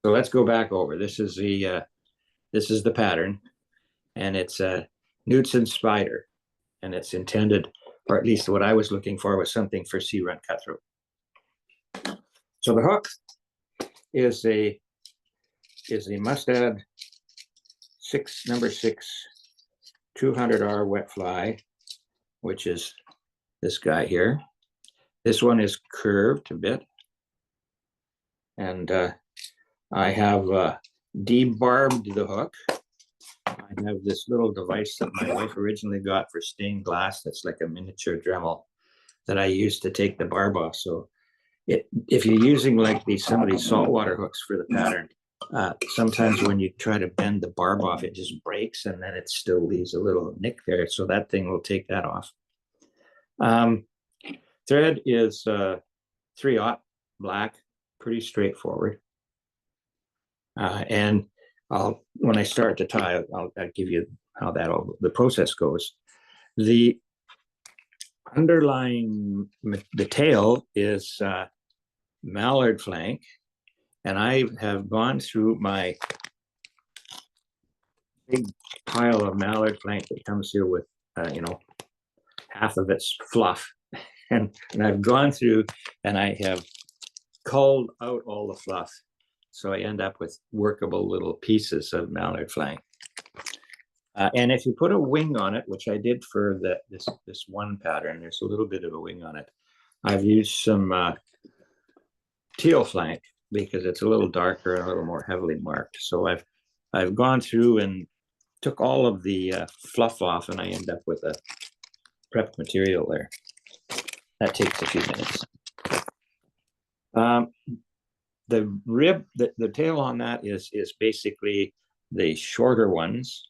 So let's go back over. This is the pattern, and it's a Knudsen spider, and it's intended, or at least what I was looking for was something for Sea Run Cutthroat. So the hook is a Mysid number 6 200R wet fly, which is this guy here. This one is curved a bit, and I have debarbed the hook. I have this little device that my wife originally got for stained glass that's like a miniature Dremel that I use to take the barb off. So if you're using like some of these saltwater hooks for the pattern, sometimes when you try to bend the barb off, it just breaks, and then it still leaves a little nick there. So that thing will take that off. Thread is 3/0 black, pretty straightforward. And when I start to tie, I'll give you how the process goes. The underlying, the tail is Mallard Flank, and I have gone through my big pile of Mallard Flank that comes here with, half of its fluff, and I've gone through and I have culled out all the fluff. So I end up with workable little pieces of Mallard Flank. And if you put a wing on it, which I did for this one pattern, there's a little bit of a wing on it. I've used some Teal Flank because it's a little darker and a little more heavily marked. So I've gone through and took all of the fluff off, and I end up with a prepped material there. That takes a few minutes. The rib, the tail on that is basically the shorter ones,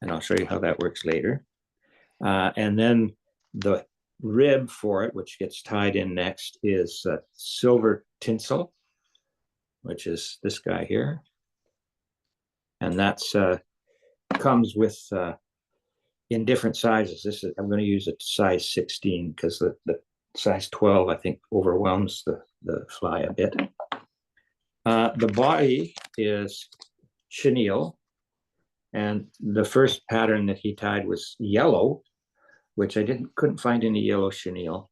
and I'll show you how that works later. And then the rib for it, which gets tied in next, is silver tinsel, which is this guy here, and that's comes with in different sizes. I'm going to use a size 16 because the size 12 I think overwhelms the fly a bit. The body is chenille, and the first pattern that he tied was yellow, which I couldn't find any yellow chenille.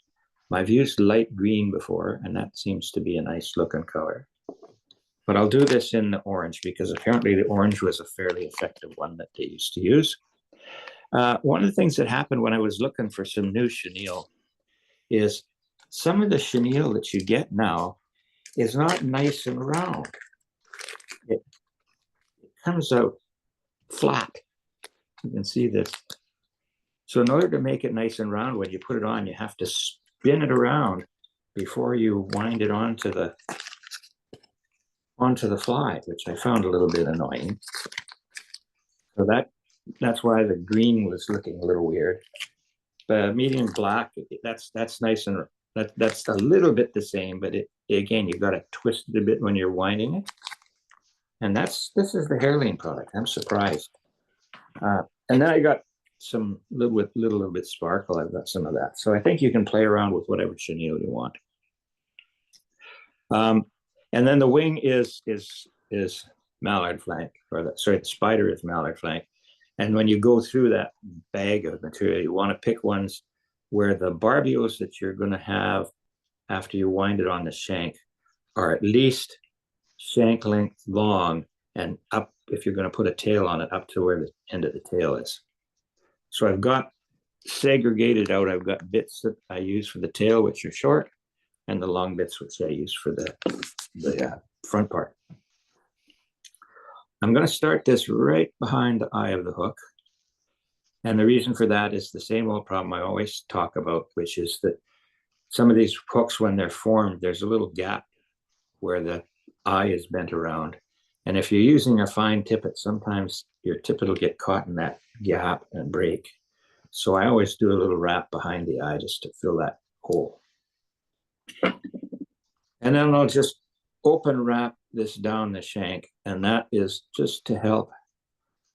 I've used light green before, and that seems to be a nice looking color. But I'll do this in the orange because apparently the orange was a fairly effective one that they used to use. One of the things that happened when I was looking for some new chenille is some of the chenille that you get now is not nice and round. It comes out flat. You can see this. So in order to make it nice and round, when you put it on, you have to spin it around before you wind it onto the fly, which I found a little bit annoying. So that's why the green was looking a little weird. The medium black, that's nice, and that's a little bit the same, but again, you've got to twist it a bit when you're winding it. And this is the Hairline product. I'm surprised. And then I got some little bit sparkle. I've got some of that. So I think you can play around with whatever chenille you want. And then the wing is Mallard Flank, the spider is Mallard Flank. And when you go through that bag of material, you want to pick ones where the barbules that you're going to have after you wind it on the shank are at least shank length long and up, if you're going to put a tail on it, up to where the end of the tail is. So I've got segregated out, I've got bits that I use for the tail, which are short, and the long bits, which I use for the front part. I'm going to start this right behind the eye of the hook. And the reason for that is the same old problem I always talk about, which is that some of these hooks, when they're formed, there's a little gap where the eye is bent around. And if you're using a fine tippet, sometimes your tippet will get caught in that gap and break. So I always do a little wrap behind the eye just to fill that hole. And then I'll just open wrap this down the shank, and that is just to help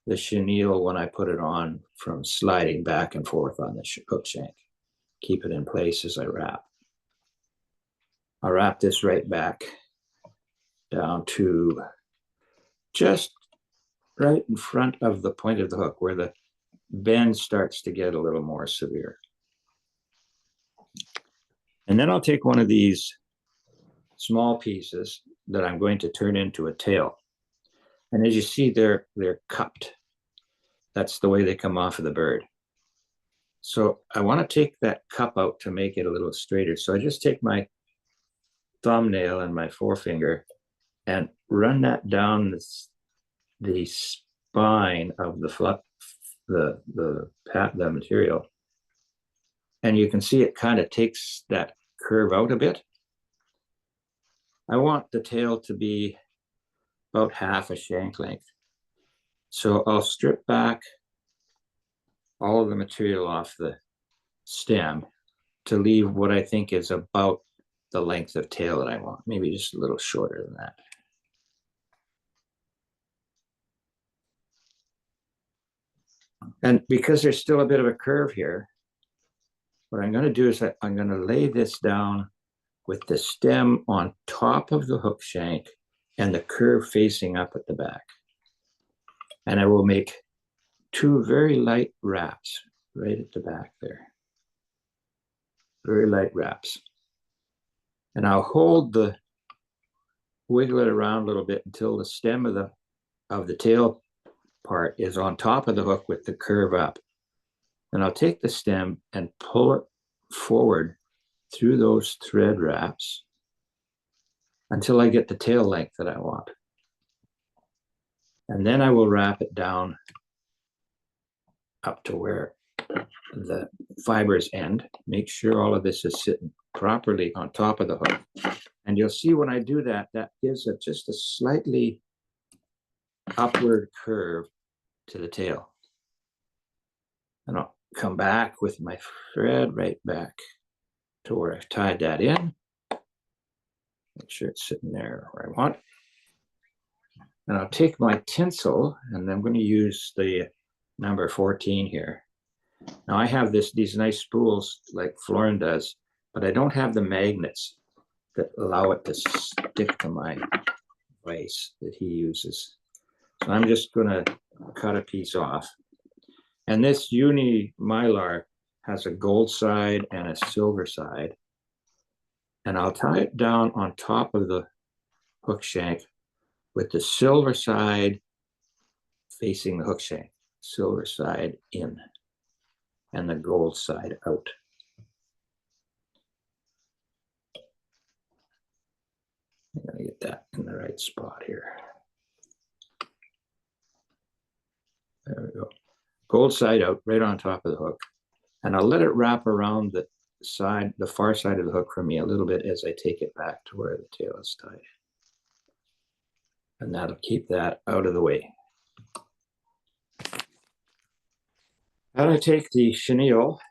the chenille when I put it on from sliding back and forth on the hook shank. Keep it in place as I wrap. I'll wrap this right back down to just right in front of the point of the hook where the bend starts to get a little more severe. And then I'll take one of these small pieces that I'm going to turn into a tail. And as you see, they're cupped. That's the way they come off of the bird. So I want to take that cup out to make it a little straighter. So I just take my thumbnail and my forefinger and run that down the spine of the material. And you can see it kind of takes that curve out a bit. I want the tail to be about half a shank length. So I'll strip back all of the material off the stem to leave what I think is about the length of tail that I want, maybe just a little shorter than that. And because there's still a bit of a curve here, what I'm going to do is I'm going to lay this down with the stem on top of the hook shank and the curve facing up at the back. And I will make two very light wraps right at the back there. Very light wraps. And I'll wiggle it around a little bit until the stem of the tail part is on top of the hook with the curve up. And I'll take the stem and pull it forward through those thread wraps until I get the tail length that I want. And then I will wrap it down up to where the fibers end. Make sure all of this is sitting properly on top of the hook. And you'll see when I do that, that gives it just a slightly upward curve to the tail. And I'll come back with my thread right back to where I've tied that in. Make sure it's sitting there where I want. And I'll take my tinsel, and I'm going to use the number 14 here. Now I have these nice spools like Florin does, but I don't have the magnets that allow it to stick to my vise that he uses. So I'm just going to cut a piece off. And this Uni Mylar has a gold side and a silver side. And I'll tie it down on top of the hook shank with the silver side facing the hook shank, silver side in, and the gold side out. I'm going to get that in the right spot here. There we go. Gold side out, right on top of the hook. And I'll let it wrap around the side, the far side of the hook for me a little bit as I take it back to where the tail is tied. And that'll keep that out of the way. Then I take the chenille,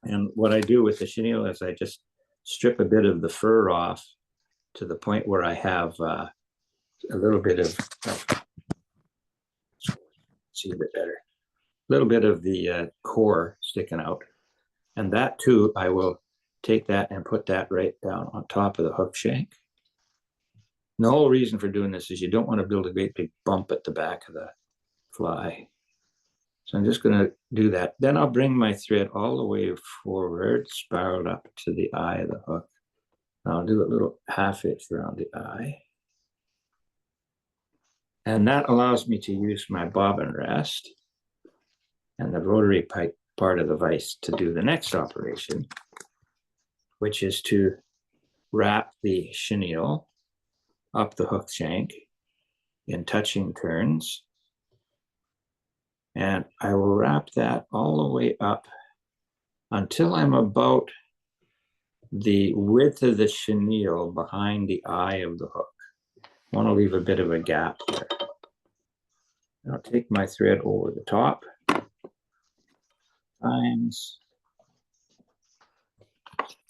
and what I do with the chenille is I just strip a bit of the fur off to the point where I have a little bit of, see a bit better, a little bit of the core sticking out. And that too, I will take that and put that right down on top of the hook shank. And the whole reason for doing this is you don't want to build a great big bump at the back of the fly. So I'm just going to do that. Then I'll bring my thread all the way forward, spiraled up to the eye of the hook. And I'll do a little half hitch around the eye. And that allows me to use my bobbin rest and the rotary pipe part of the vise to do the next operation, which is to wrap the chenille up the hook shank in touching turns. And I will wrap that all the way up until I'm about the width of the chenille behind the eye of the hook. I want to leave a bit of a gap there. I'll take my thread over the top, times,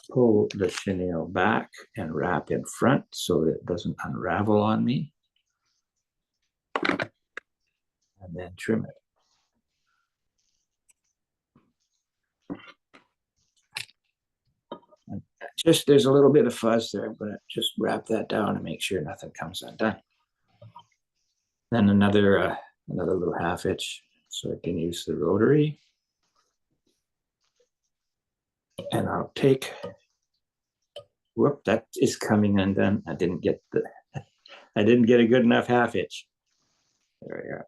pull the chenille back and wrap in front so that it doesn't unravel on me, and then trim it. just there's a little bit of fuzz there. I'm going to just wrap that down and make sure nothing comes undone. Then another little half hitch so I can use the rotary. And I'll take, whoop, that is coming undone. I didn't get a good enough half hitch. There we go.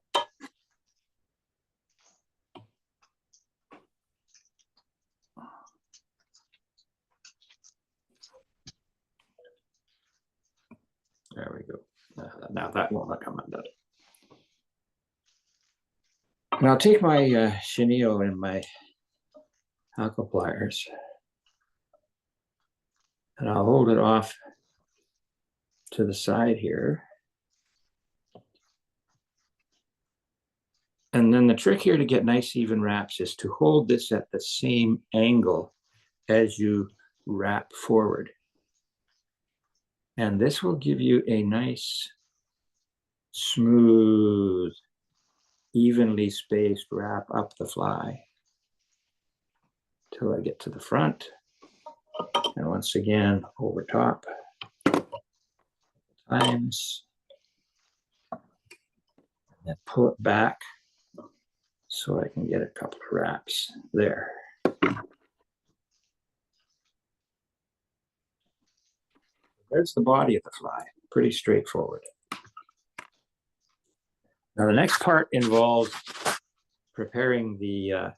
There we go. Now that won't come undone. And I'll take my chenille and my hackle pliers, and I'll hold it off to the side here. And then the trick here to get nice even wraps is to hold this at the same angle as you wrap forward. And this will give you a nice, smooth, evenly spaced wrap up the fly till I get to the front. And once again, over top times, and pull it back so I can get a couple of wraps there. There's the body of the fly, pretty straightforward. Now the next part involves preparing the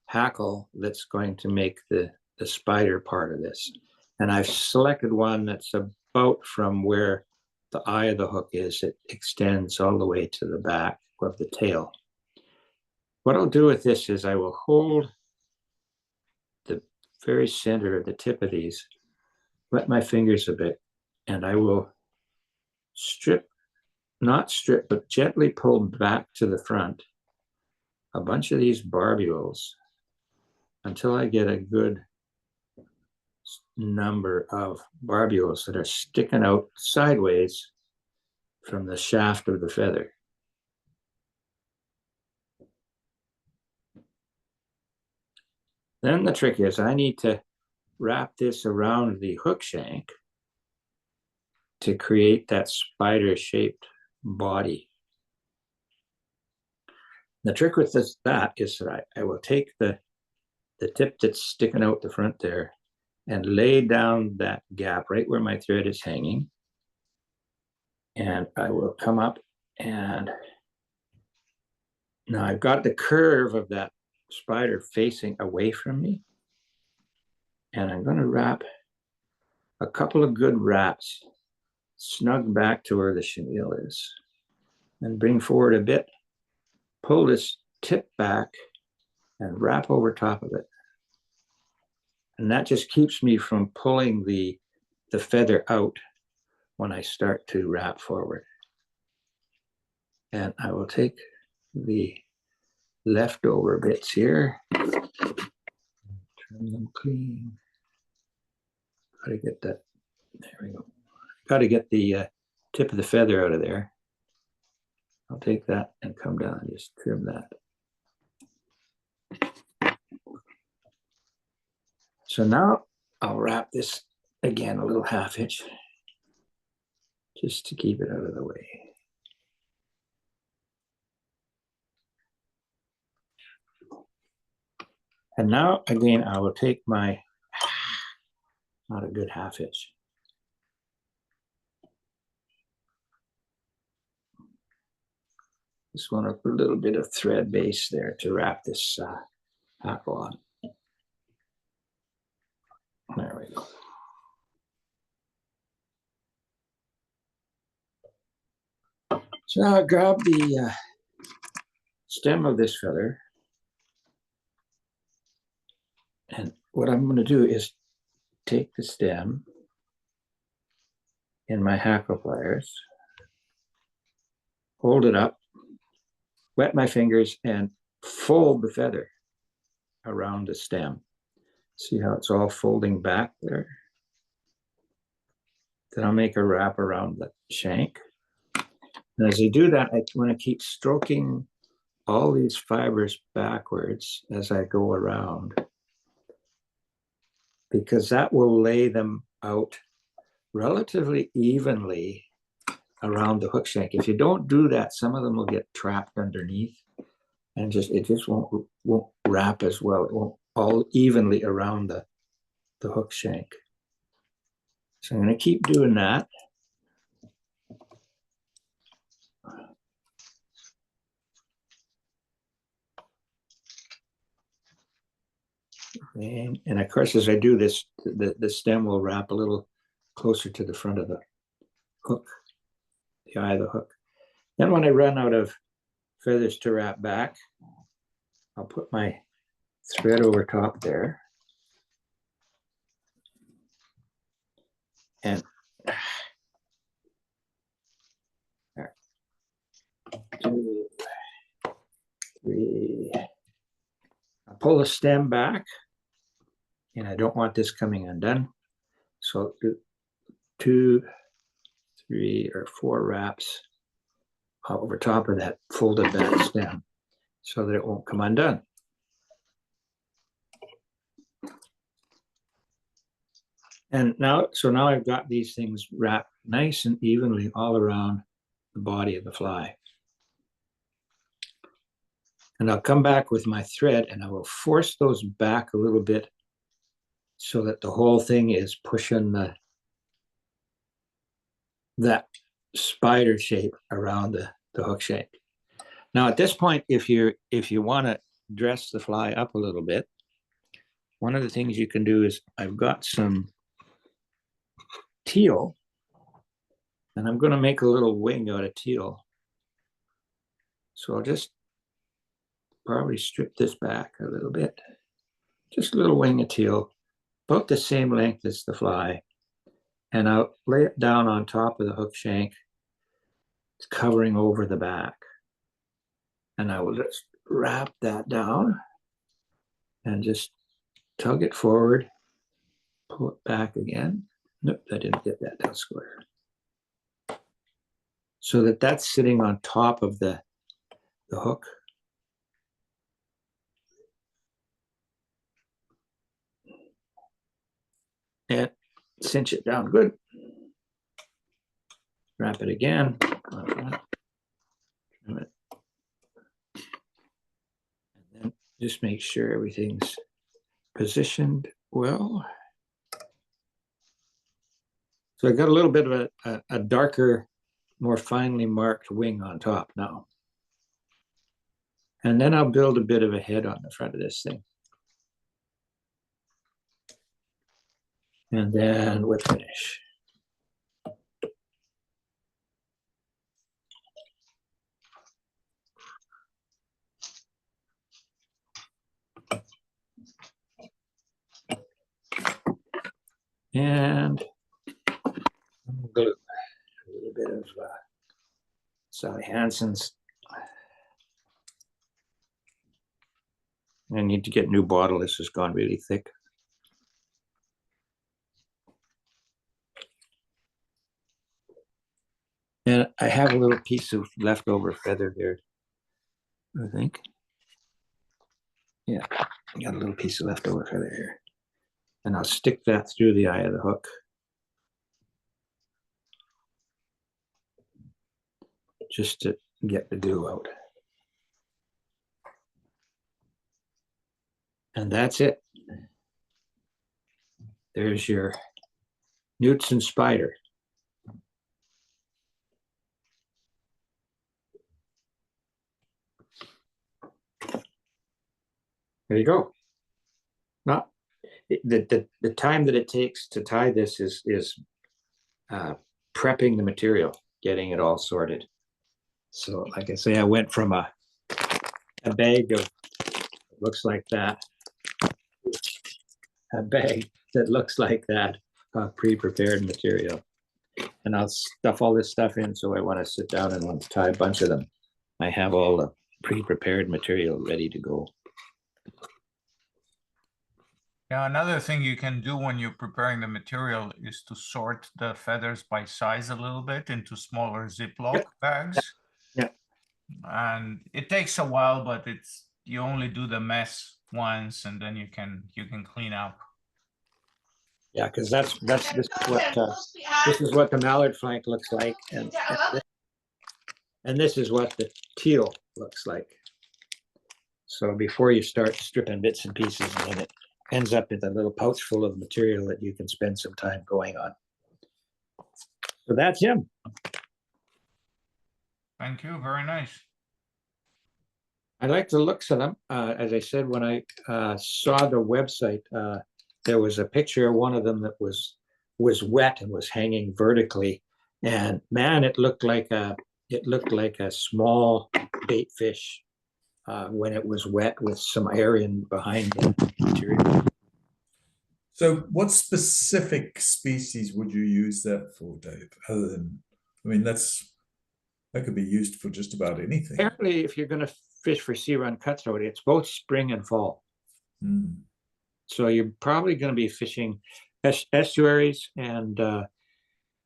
hackle that's going to make the spider part of this. And I've selected one that's about from where the eye of the hook is. It extends all the way to the back of the tail. What I'll do with this is I will hold the very center of the tip of these, wet my fingers a bit, and I will not strip, but gently pull back to the front a bunch of these barbules until I get a good number of barbules that are sticking out sideways from the shaft of the feather. Then the trick is I need to wrap this around the hook shank to create that spider-shaped body. The trick with that is that I will take the tip that's sticking out the front there and lay down that gap right where my thread is hanging. And I will come up, and now I've got the curve of that spider facing away from me. And I'm going to wrap a couple of good wraps snug back to where the chenille is, and bring forward a bit, pull this tip back and wrap over top of it. And that just keeps me from pulling the feather out when I start to wrap forward. And I will take the leftover bits here, trim them clean. Got to get that, there we go. Got to get the tip of the feather out of there. I'll take that and come down and just trim that. So now I'll wrap this again a little half hitch just to keep it out of the way. And now again, I will take my, not a good half hitch. Just want to put a little bit of thread base there to wrap this hackle on. There we go. So now I grab the stem of this feather, and what I'm going to do is take the stem in my hackle pliers, hold it up, wet my fingers, and fold the feather around the stem. See how it's all folding back there? Then I'll make a wrap around the shank. And as I do that, I want to keep stroking all these fibers backwards as I go around. because that will lay them out relatively evenly around the hook shank. If you don't do that, some of them will get trapped underneath and it just won't wrap as well. It won't all evenly around the hook shank. So I'm going to keep doing that. And of course, as I do this, the stem will wrap a little closer to the front of the hook, the eye of the hook. Then when I run out of feathers to wrap back, I'll put my thread over top there. And 2, 3. I'll pull the stem back, and I don't want this coming undone. So I'll do 2, 3, or 4 wraps over top of that folded back stem so that it won't come undone. And now I've got these things wrapped nice and evenly all around the body of the fly. And I'll come back with my thread and I will force those back a little bit so that the whole thing is pushing that spider shape around the hook shank. Now at this point, if you want to dress the fly up a little bit, one of the things you can do is I've got some teal, and I'm going to make a little wing out of teal. So I'll just probably strip this back a little bit. Just a little wing of teal, about the same length as the fly. And I'll lay it down on top of the hook shank. It's covering over the back. And I will just wrap that down and just tug it forward, pull it back again. Nope, I didn't get that down square. So that's sitting on top of the hook. And cinch it down good. Wrap it again. And then just make sure everything's positioned well. So I got a little bit of a darker, more finely marked wing on top now. And then I'll build a bit of a head on the front of this thing. And then we'll finish. And glue. A little bit of Sally Hansen's. I need to get a new bottle. This has gone really thick. And I have a little piece of leftover feather here, I think. Yeah, I got a little piece of leftover feather here. And I'll stick that through the eye of the hook. Just to get the glue out. And that's it. There's your Knudsen spider. There you go. Now, the time that it takes to tie this is prepping the material, getting it all sorted. So like I say, I went from a bag of, looks like that, a bag that looks like that, pre-prepared material. And I'll stuff all this stuff in, so I want to sit down and want to tie a bunch of them. I have all the pre-prepared material ready to go. Yeah, another thing you can do when you're preparing the material is to sort the feathers by size a little bit into smaller Ziploc bags. Yeah. And it takes a while, but you only do the mess once and then you can clean up. Yeah, because this is what the Mallard Flank looks like, and this is what the teal looks like. So before you start stripping bits and pieces, and then it ends up with a little pouch full of material that you can spend some time going on. So that's him. Thank you. Very nice. I like the looks of them. As I said, when I saw the website, there was a picture of one of them that was wet and was hanging vertically, and man, it looked like a small bait fish when it was wet with some air in behind the material. So what specific species would you use that for, Dave? Other than, I mean, that could be used for just about anything. Apparently, if you're going to fish for Sea Run Cutthroat, it's both spring and fall. Mm. So you're probably going to be fishing estuaries and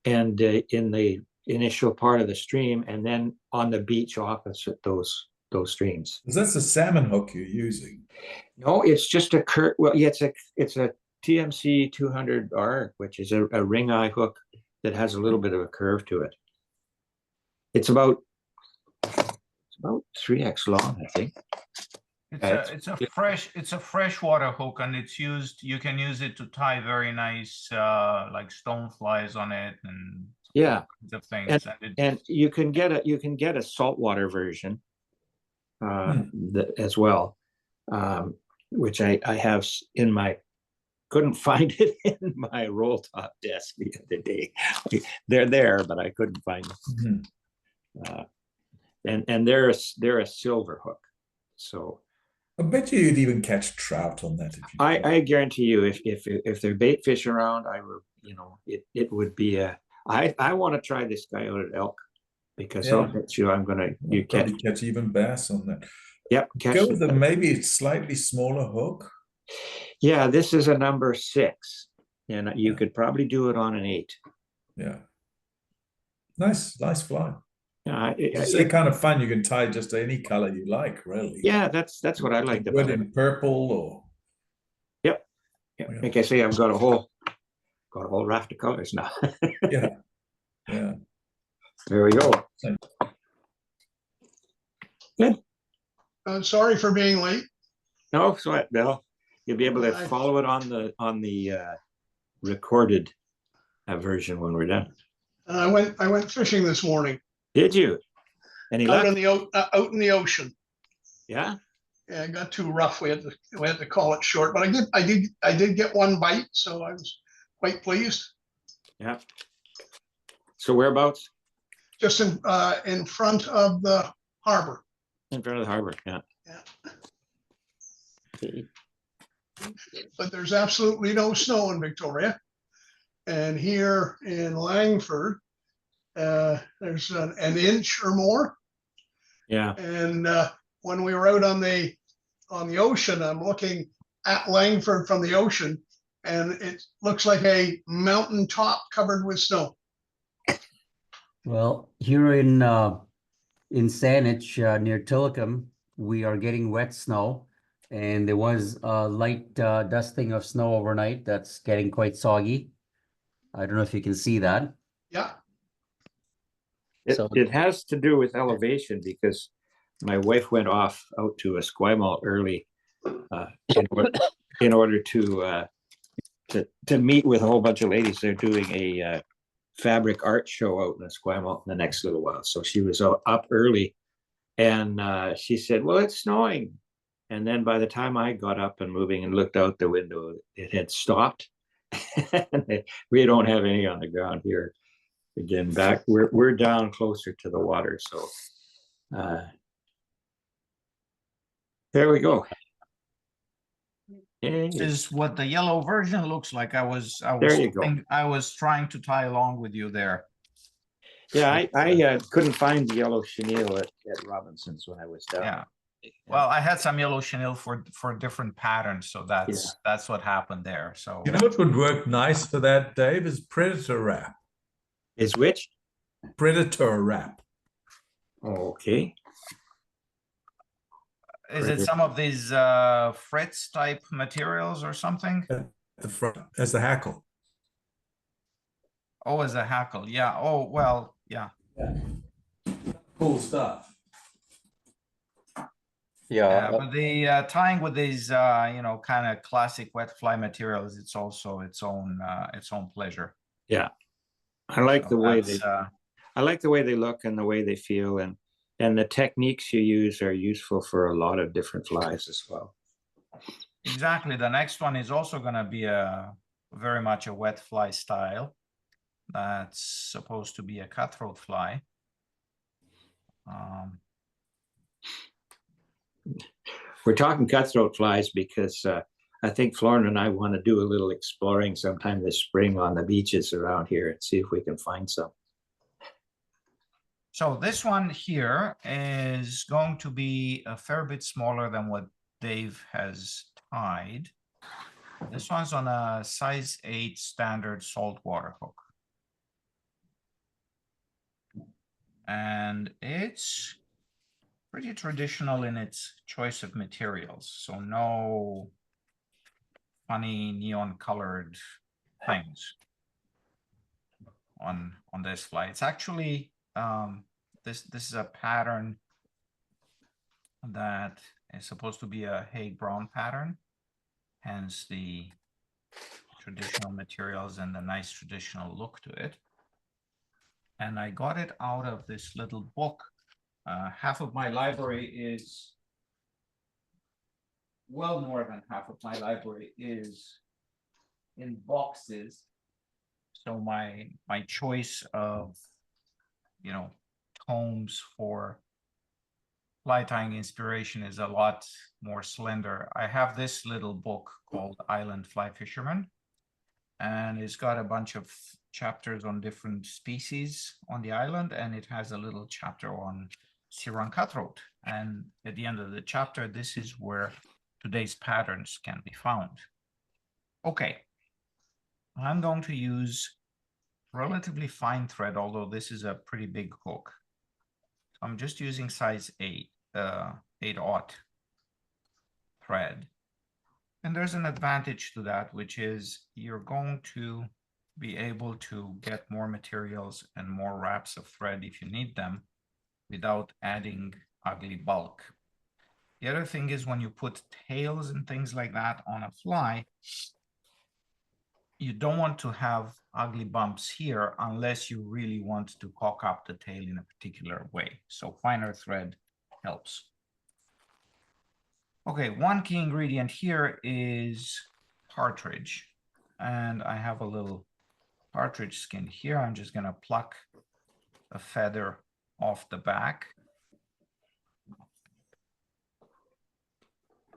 in the initial part of the stream, and then on the beach opposite those streams. Because that's a salmon hook you're using. No, it's just a curve. Well, yeah, it's a TMC 200R, which is a ring eye hook that has a little bit of a curve to it. It's about 3x long, I think. It's a freshwater hook, and it's used. You can use it to tie very nice like stone flies on it, and yeah, of things. And you can get a saltwater version as well, which I have in my. Couldn't find it in my roll top desk the other day. They're there, but I couldn't find them. And they're a silver hook, so. I bet you'd even catch trout on that. If you I guarantee you, if there are bait fish around, it would be a. I want to try this guy out at elk, because I'll bet you you catch even bass on that. Yep. Go with maybe a slightly smaller hook. Yeah, this is a number 6, and you could probably do it on an 8. Yeah. Nice fly. Yeah, it's kind of fun. You can tie just any color you like, really. Yeah, that's what I liked about it. In purple or. Yep. Yeah. Like I say, I've got a whole raft of colors now. Yeah. There we go. Good. Sorry for being late. No sweat, Bill. You'll be able to follow it on the recorded version when we're done. I went fishing this morning. Did you? Any luck? Out in the ocean. Yeah. Yeah, it got too rough. We had to call it short, but I did get one bite, so I was quite pleased. Yeah. So whereabouts? Just in front of the harbor. In front of the harbor, yeah. Yeah. Okay. But there's absolutely no snow in Victoria, and here in Langford, there's an inch or more. Yeah. And when we were out on the ocean, I'm looking at Langford from the ocean, and it looks like a mountain top covered with snow. Well, here in Saanich near Tillicum, we are getting wet snow, and there was a light dusting of snow overnight that's getting quite soggy. I don't know if you can see that. Yeah. It has to do with elevation, because my wife went off out to Esquimalt early in order to meet with a whole bunch of ladies. They're doing a fabric art show out in Esquimalt in the next little while. So she was up early, and she said, well, it's snowing. And then by the time I got up and moving and looked out the window, it had stopped. We don't have any on the ground here. Again, we're down closer to the water, so there we go. This is what the yellow version looks like. I was trying to tie along with you there. Yeah, I couldn't find the yellow chenille at Robinson's when I was down. Yeah. Well, I had some yellow chenille for different patterns, so that's what happened there. So you know what would work nice for that, Dave, is predator wrap. Is which? Predator wrap. Okay. Is it some of these Fritz type materials or something? At the front, as the hackle. Oh, as a hackle. Yeah. Oh, well, yeah. Cool stuff. Yeah, but the tying with these you know, kind of classic wet fly materials, it's also its own pleasure. Yeah. I like So the way that's, they I like the way they look and the way they feel, and the techniques you use are useful for a lot of different flies as well. exactly. The next one is also going to be a very much a wet fly style. That's supposed to be a cutthroat fly. We're talking cutthroat flies because I think Florin and I want to do a little exploring sometime this spring on the beaches around here and see if we can find some. So this one here is going to be a fair bit smaller than what Dave has tied. This one's on a size 8 standard saltwater hook. And it's pretty traditional in its choice of materials. So no funny neon colored things on this fly. It's actually this is a pattern that is supposed to be a hay brown pattern, hence the traditional materials and the nice traditional look to it. And I got it out of this little book. Half of my library is, well, more than half of my library is in boxes. So my choice of, you know, tomes for fly tying inspiration is a lot more slender. I have this little book called Island Fly Fisherman, and it's got a bunch of chapters on different species on the island, and it has a little chapter on Sea Run Cutthroat. And at the end of the chapter, this is where today's patterns can be found. Okay, I'm going to use relatively fine thread, although this is a pretty big hook. So I'm just using size 8/aught thread. And there's an advantage to that, which is you're going to be able to get more materials and more wraps of thread if you need them without adding ugly bulk. The other thing is when you put tails and things like that on a fly, you don't want to have ugly bumps here unless you really want to cock up the tail in a particular way. So finer thread helps. Okay, one key ingredient here is partridge. And I have a little partridge skin here. I'm just going to pluck a feather off the back.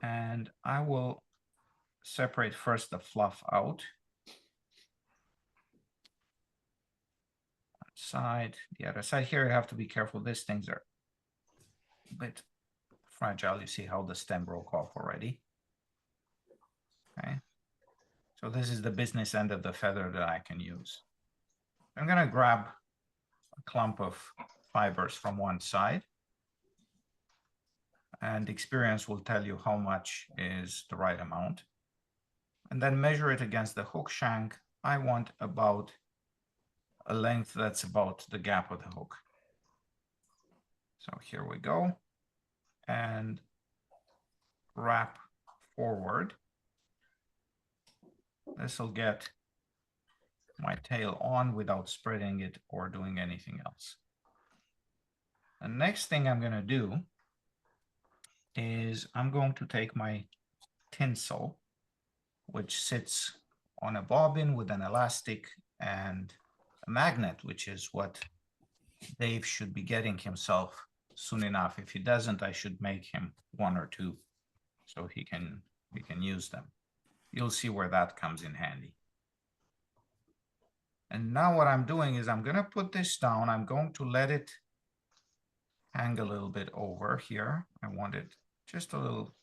And I will separate first the fluff out. One side, the other side. Here you have to be careful. These things are a bit fragile. You see how the stem broke off already. Okay. So this is the business end of the feather that I can use. I'm going to grab a clump of fibers from one side. And experience will tell you how much is the right amount. And then measure it against the hook shank. I want about a length that's about the gap of the hook. So here we go. And wrap forward. This will get my tail on without spreading it or doing anything else. The next thing I'm going to do is I'm going to take my tinsel, which sits on a bobbin with an elastic and a magnet, which is what Dave should be getting himself soon enough. If he doesn't, I should make him one or two so he can use them. You'll see where that comes in handy. And now what I'm doing is I'm going to put this down. I'm going to let it hang a little bit over here. I want it just a little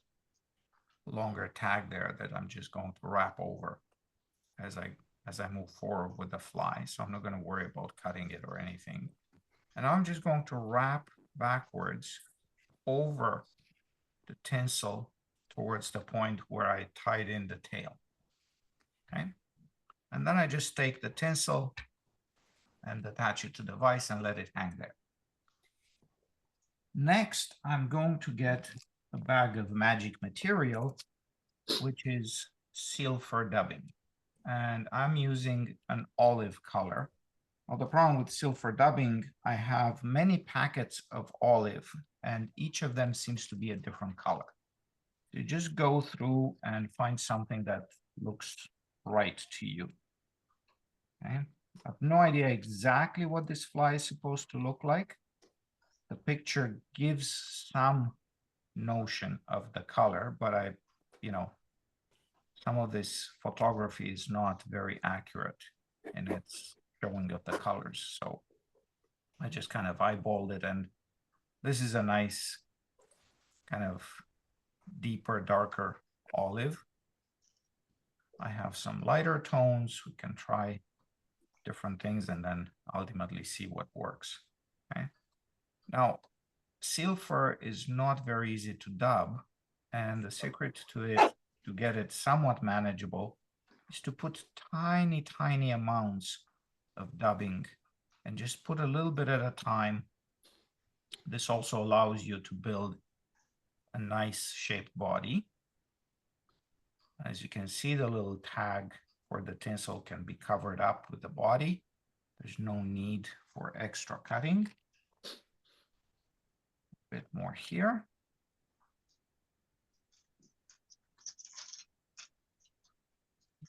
longer tag there that I'm just going to wrap over as I move forward with the fly. So I'm not going to worry about cutting it or anything. And I'm just going to wrap backwards over the tinsel towards the point where I tied in the tail. Okay. And then I just take the tinsel and attach it to the vise and let it hang there. Next, I'm going to get a bag of magic material, which is seal fur dubbing. And I'm using an olive color. Well, the problem with silver dubbing, I have many packets of olive, and each of them seems to be a different color. You just go through and find something that looks right to you. Okay. I have no idea exactly what this fly is supposed to look like. The picture gives some notion of the color, but some of this photography is not very accurate in its showing of the colors. So I just kind of eyeballed it, and this is a nice kind of deeper, darker olive. I have some lighter tones. We can try different things and then ultimately see what works. Okay. Now, seal fur is not very easy to dub, and the secret to it, to get it somewhat manageable, is to put tiny, tiny amounts of dubbing and just put a little bit at a time. This also allows you to build a nice shaped body. As you can see, the little tag for the tinsel can be covered up with the body. There's no need for extra cutting. A bit more here.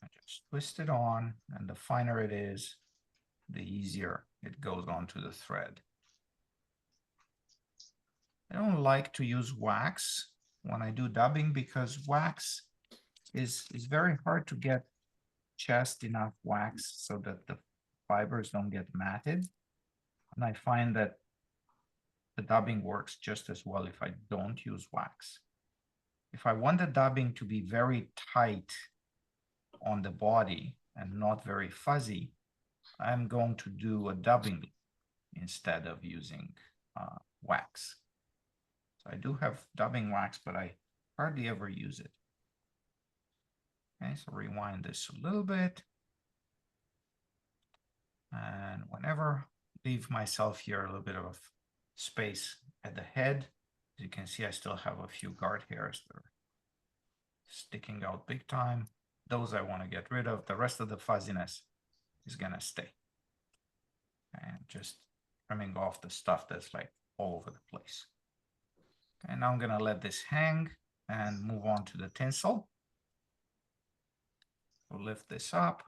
I just twist it on, and the finer it is, the easier it goes onto the thread. I don't like to use wax when I do dubbing because wax is very hard to get just enough wax so that the fibers don't get matted. And I find that the dubbing works just as well if I don't use wax. If I want the dubbing to be very tight on the body and not very fuzzy, I'm going to do a dubbing instead of using wax. So I do have dubbing wax, but I hardly ever use it. Okay, so rewind this a little bit. And whenever, leave myself here a little bit of space at the head. As you can see, I still have a few guard hairs that are sticking out big time. Those I want to get rid of. The rest of the fuzziness is gonna stay. And just trimming off the stuff that's like all over the place. And now I'm gonna let this hang and move on to the tinsel. So lift this up,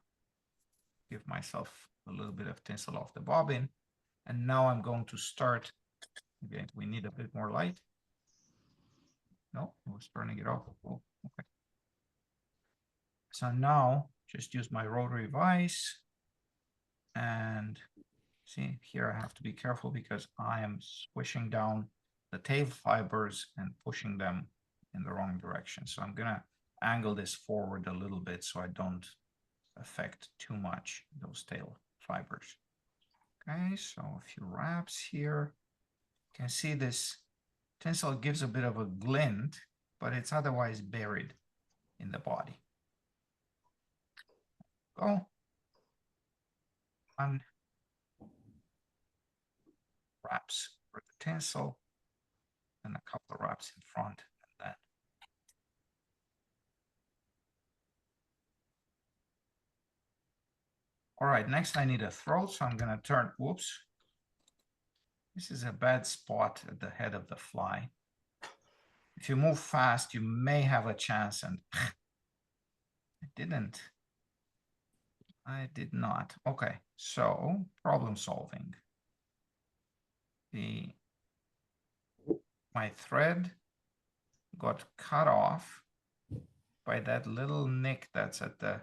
give myself a little bit of tinsel off the bobbin. And now I'm going to start. Okay, we need a bit more light. No, I was turning it off. Oh, okay. So now just use my rotary vise. And see here, I have to be careful because I am squishing down the tail fibers and pushing them in the wrong direction. So I'm gonna angle this forward a little bit so I don't affect too much those tail fibers. Okay, so a few wraps here. You can see this tinsel gives a bit of a glint, but it's otherwise buried in the body. Go. One. Wraps for the tinsel, and a couple of wraps in front, and then. All right, next I need a throat, so I'm gonna turn, whoops. This is a bad spot at the head of the fly. If you move fast, you may have a chance, and I didn't. I did not. Okay, so problem solving. My thread got cut off by that little nick that's at the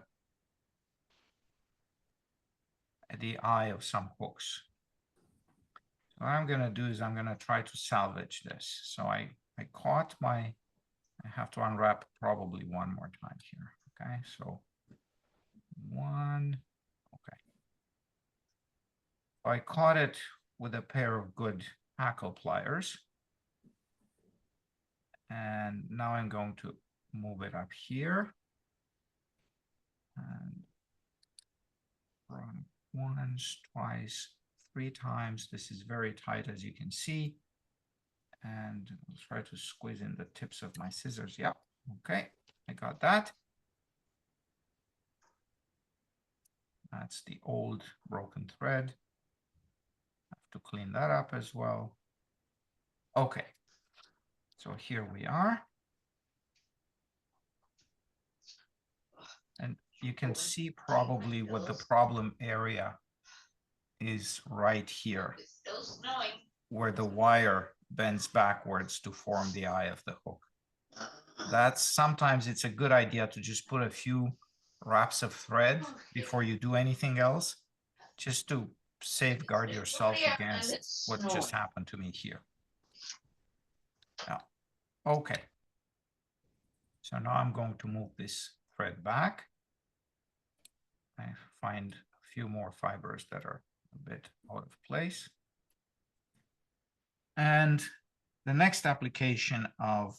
eye of some hooks. So what I'm gonna do is I'm gonna try to salvage this. So I caught my, I have to unwrap probably one more time here. Okay, so one, okay. So I caught it with a pair of good hackle pliers. And now I'm going to move it up here. And run once, twice, 3 times. This is very tight, as you can see. And I'll try to squeeze in the tips of my scissors. Yeah, okay, I got that. That's the old broken thread. Have to clean that up as well. Okay, so here we are. And you can see probably what the problem area is right here, where the wire bends backwards to form the eye of the hook. That's sometimes it's a good idea to just put a few wraps of thread before you do anything else, just to safeguard yourself against what just happened to me here. Now, okay. So now I'm going to move this thread back. I find a few more fibers that are a bit out of place. And the next application of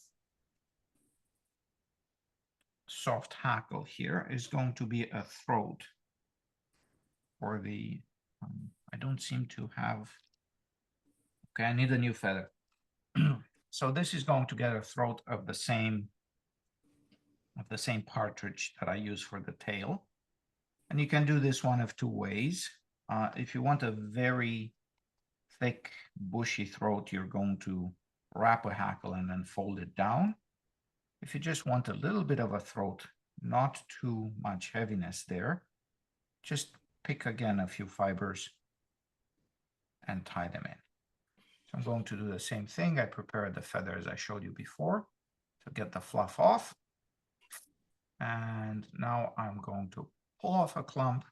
soft hackle here is going to be a throat for the, I don't seem to have, okay, I need a new feather. So this is going to get a throat of the same partridge that I use for the tail. And you can do this one of 2 ways. If you want a very thick, bushy throat, you're going to wrap a hackle and then fold it down. If you just want a little bit of a throat, not too much heaviness there, just pick again a few fibers and tie them in. So I'm going to do the same thing. I prepared the feather as I showed you before to get the fluff off. And now I'm going to pull off a clump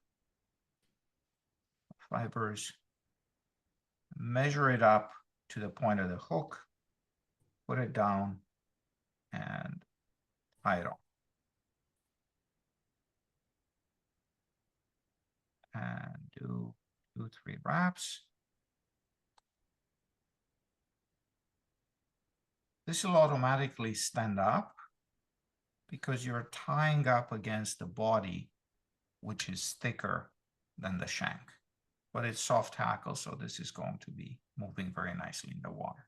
of fibers, measure it up to the point of the hook, put it down, and tie it on. And do 2, 3 wraps. This will automatically stand up because you're tying up against the body, which is thicker than the shank. But it's soft hackle, so this is going to be moving very nicely in the water.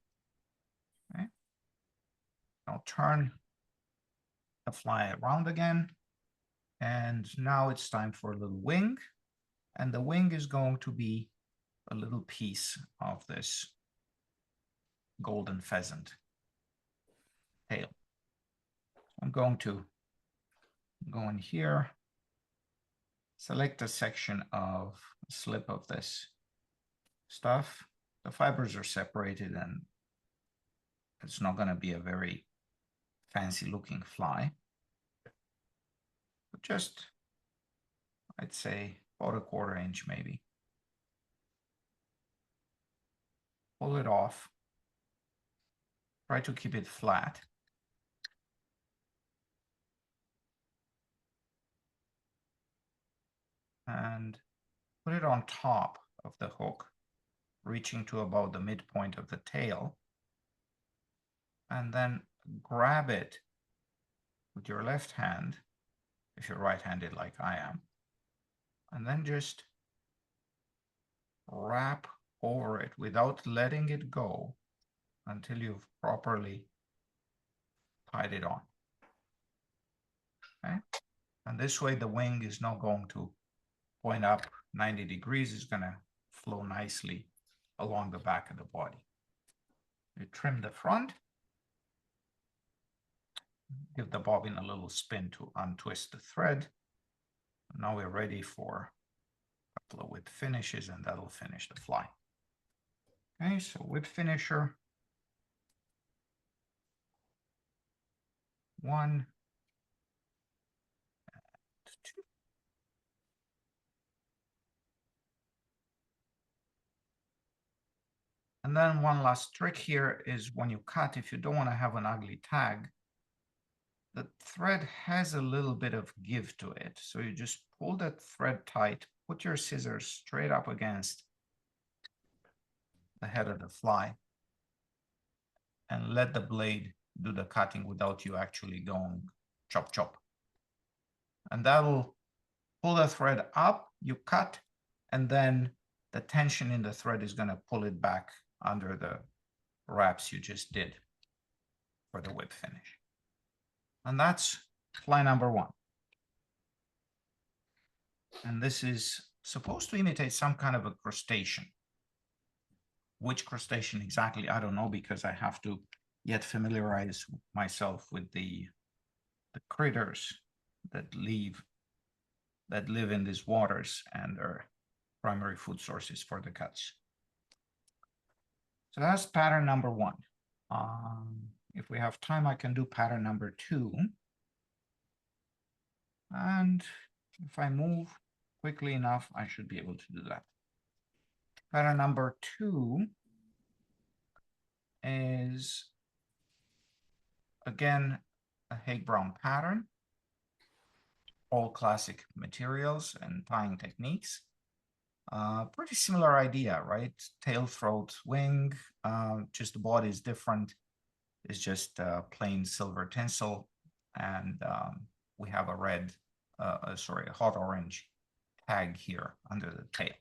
Okay. I'll turn the fly around again. And now it's time for a little wing. And the wing is going to be a little piece of this golden pheasant tail. I'm going to go in here, select a section of a slip of this stuff. The fibers are separated and it's not going to be a very fancy looking fly. But just, I'd say about 1/4 inch maybe. Pull it off. Try to keep it flat. And put it on top of the hook, reaching to about the midpoint of the tail. And then grab it with your left hand, if you're right-handed like I am, and then just wrap over it without letting it go until you've properly tied it on. Okay? And this way the wing is not going to point up 90 degrees, it's going to flow nicely along the back of the body. You trim the front, give the bobbin a little spin to untwist the thread. Now we're ready for a couple of whip finishes, and that'll finish the fly. Okay, so whip finisher. 1 and 2. And then one last trick here is when you cut, if you don't want to have an ugly tag, the thread has a little bit of give to it. So you just pull that thread tight, put your scissors straight up against the head of the fly, and let the blade do the cutting without you actually going chop, chop. And that'll pull the thread up, you cut, And then the tension in the thread is going to pull it back under the wraps you just did for the whip finish. And that's fly number 1. And this is supposed to imitate some kind of a crustacean. Which crustacean exactly, I don't know, because I have to yet familiarize myself with the critters that live in these waters and are primary food sources for the cuts. So that's pattern number 1. If we have time, I can do pattern number 2. And if I move quickly enough, I should be able to do that. Pattern number 2 is, again, a Hague Brown pattern. All classic materials and tying techniques. Pretty similar idea, right? Tail, throat, wing, just the body is different. It's just plain silver tinsel, and we have a red, a hot orange tag here under the tail.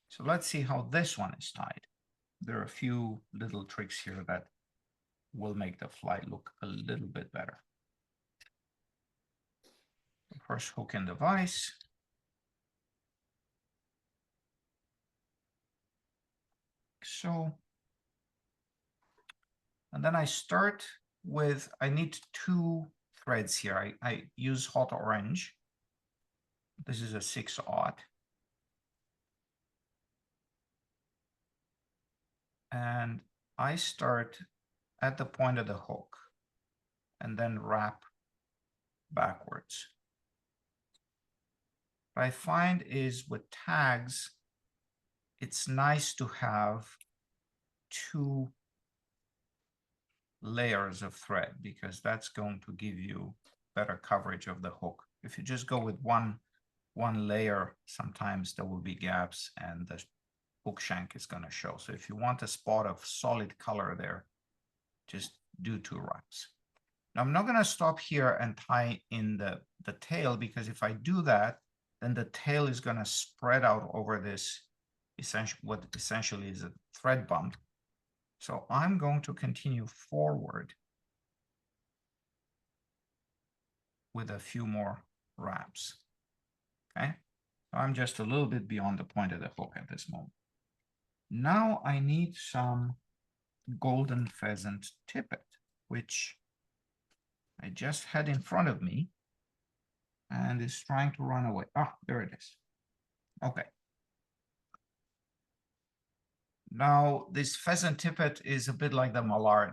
So let's see how this one is tied. There are a few little tricks here that will make the fly look a little bit better. First, hook and device. So, and then I start with, I need 2 threads here. I use hot orange. This is a 6/0. And I start at the point of the hook and then wrap backwards. What I find is with tags, it's nice to have 2 layers of thread, because that's going to give you better coverage of the hook. If you just go with one layer, sometimes there will be gaps and the hook shank is going to show. So if you want a spot of solid color there, just do 2 wraps. Now I'm not going to stop here and tie in the tail, because if I do that, then the tail is going to spread out over this what essentially is a thread bump. So I'm going to continue forward with a few more wraps. Okay, so I'm just a little bit beyond the point of the hook at this moment. Now I need some golden pheasant tippet, which I just had in front of me and is trying to run away. Ah, there it is. Okay. Now, this pheasant tippet is a bit like the Mallard.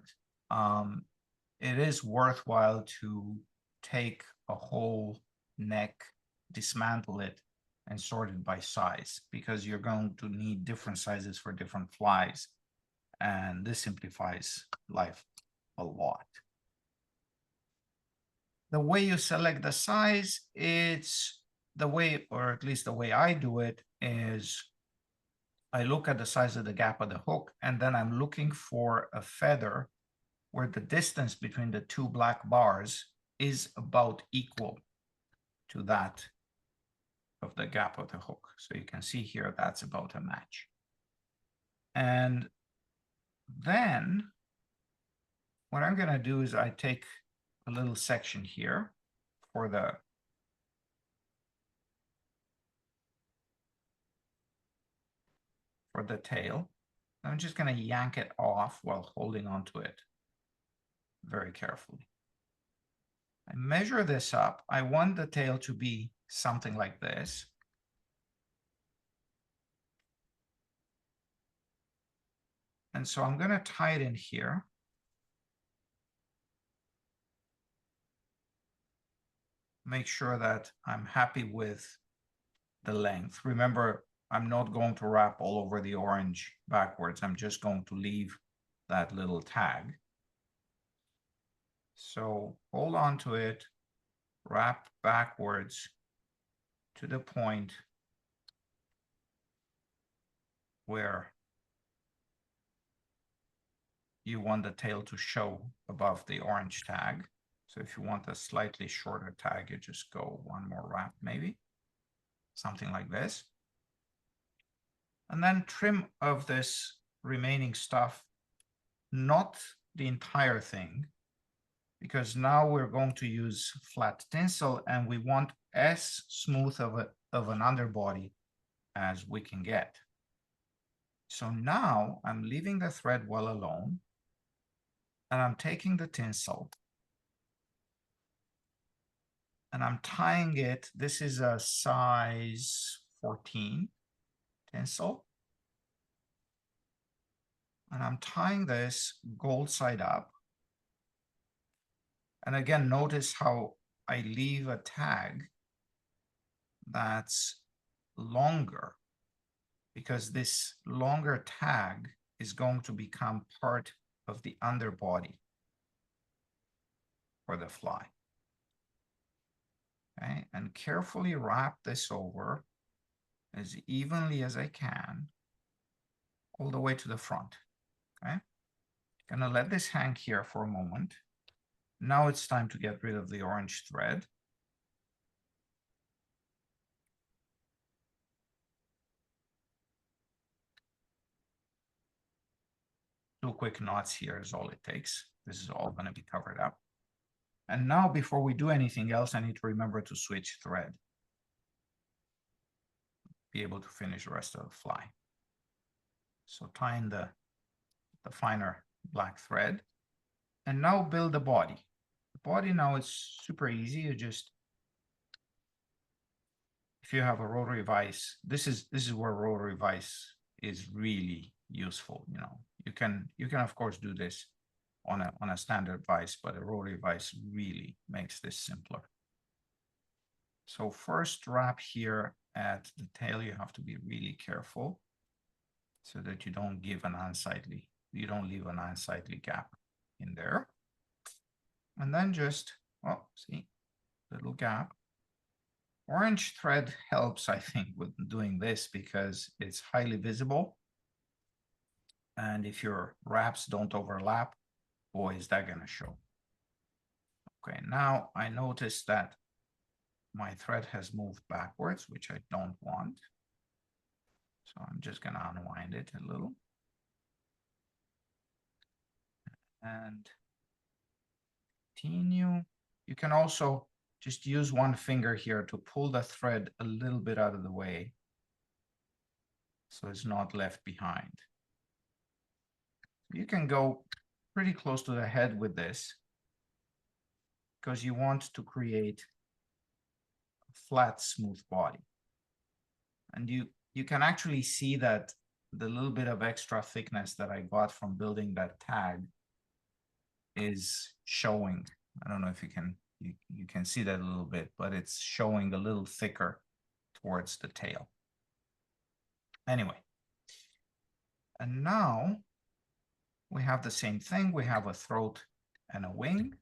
It is worthwhile to take a whole neck, dismantle it, and sort it by size, because you're going to need different sizes for different flies. And this simplifies life a lot. The way you select the size, it's the way, or at least the way I do it, is I look at the size of the gap of the hook, and then I'm looking for a feather where the distance between the 2 black bars is about equal to that of the gap of the hook. So you can see here, that's about a match. And then what I'm going to do is I take a little section here for the tail. I'm just going to yank it off while holding onto it very carefully. I measure this up. I want the tail to be something like this. And so I'm going to tie it in here. Make sure that I'm happy with the length. Remember, I'm not going to wrap all over the orange backwards. I'm just going to leave that little tag. So hold on to it, wrap backwards to the point where you want the tail to show above the orange tag. So if you want a slightly shorter tag, you just go 1 more wrap, maybe something like this. And then trim of this remaining stuff, not the entire thing, because now we're going to use flat tinsel and we want as smooth of an underbody as we can get. So now I'm leaving the thread well alone and I'm taking the tinsel and I'm tying it. This is a size 14 tinsel. And I'm tying this gold side up. And again, notice how I leave a tag that's longer, because this longer tag is going to become part of the underbody for the fly. Okay, and carefully wrap this over as evenly as I can, all the way to the front. Okay, gonna let this hang here for a moment. Now it's time to get rid of the orange thread. Two quick knots here is all it takes. This is all going to be covered up. And now before we do anything else, I need to remember to switch thread. Be able to finish the rest of the fly. So tie in the finer black thread. And now build the body. The body now is super easy. You just, if you have a rotary vise, this is where rotary vise is really useful. You know, you can of course do this on a standard vise, but a rotary vise really makes this simpler. So first wrap here at the tail, you have to be really careful so that you don't leave an unsightly gap in there. And then just, well, see, little gap. Orange thread helps, I think, with doing this because it's highly visible. And if your wraps don't overlap, boy, is that gonna show. Okay, now I notice that my thread has moved backwards, which I don't want. So I'm just gonna unwind it a little. And continue. You can also just use one finger here to pull the thread a little bit out of the way so it's not left behind. You can go pretty close to the head with this because you want to create a flat, smooth body. And you can actually see that the little bit of extra thickness that I got from building that tag is showing. I don't know if you can see that a little bit, but it's showing a little thicker towards the tail. Anyway, and now we have the same thing. We have a throat and a wing.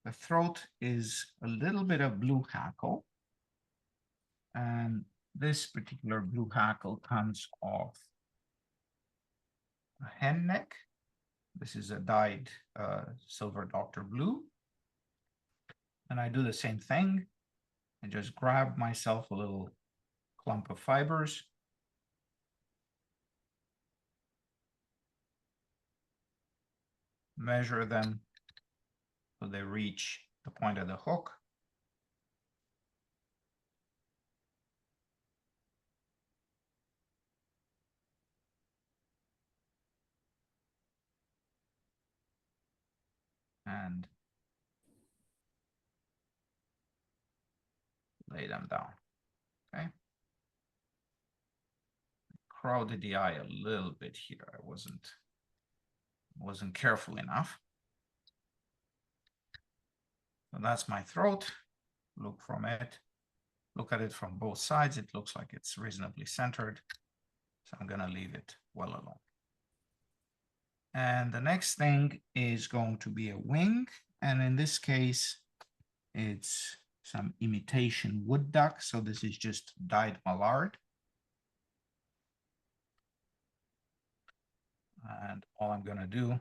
The throat is a little bit of blue hackle. And this particular blue hackle comes off a hen neck. This is a dyed silver Dr. Blue. And I do the same thing. I just grab myself a little clump of fibers. Measure them so they reach the point of the hook. And lay them down, okay? Crowded the eye a little bit here. I wasn't careful enough. So that's my throat. Look at it from both sides. It looks like it's reasonably centered. So I'm gonna leave it well alone. And the next thing is going to be a wing. And in this case, it's some imitation wood duck. So this is just dyed mallard. And all I'm gonna do,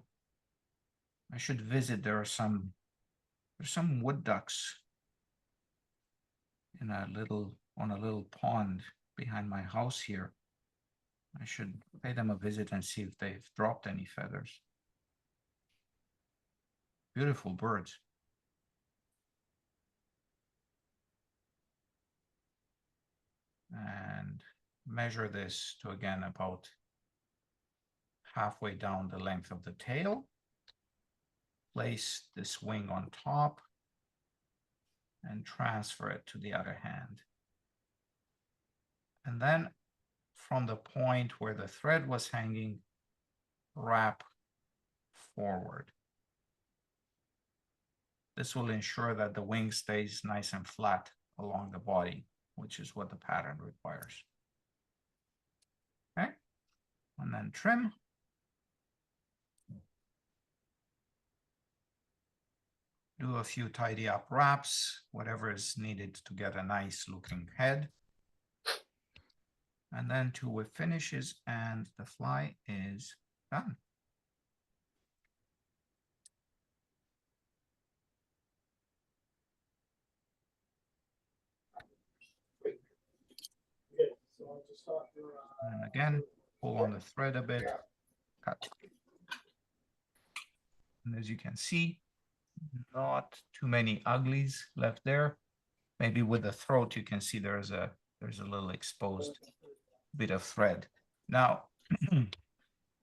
I should visit, there's some wood ducks in on a little pond behind my house here. I should pay them a visit and see if they've dropped any feathers. Beautiful birds. And measure this to again about halfway down the length of the tail. Place this wing on top and transfer it to the other hand. And then from the point where the thread was hanging, wrap forward. This will ensure that the wing stays nice and flat along the body, which is what the pattern requires. Okay, and then trim. Do a few tidy up wraps, whatever is needed to get a nice looking head. And then two whip finishes and the fly is done. And again, pull on the thread a bit, cut. And as you can see, not too many uglies left there. Maybe with the throat, you can see there's a little exposed bit of thread. Now,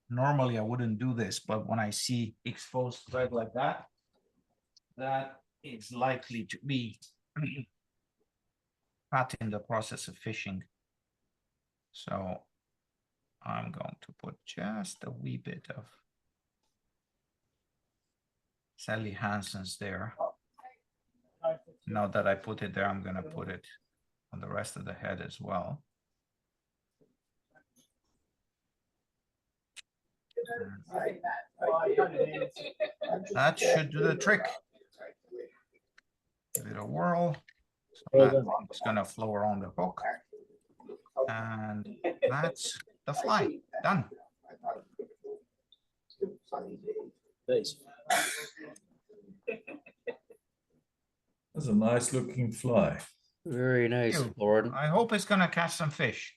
normally I wouldn't do this, but when I see exposed thread like that, that is likely to be cut in the process of fishing. So I'm going to put just a wee bit of Sally Hansen's there. Now that I put it there, I'm going to put it on the rest of the head as well. That should do the trick. Give it a whirl. So it's going to flow around the hook. And that's the fly. Done. That's a nice looking fly. Very nice, you. Florin. I hope it's going to catch some fish.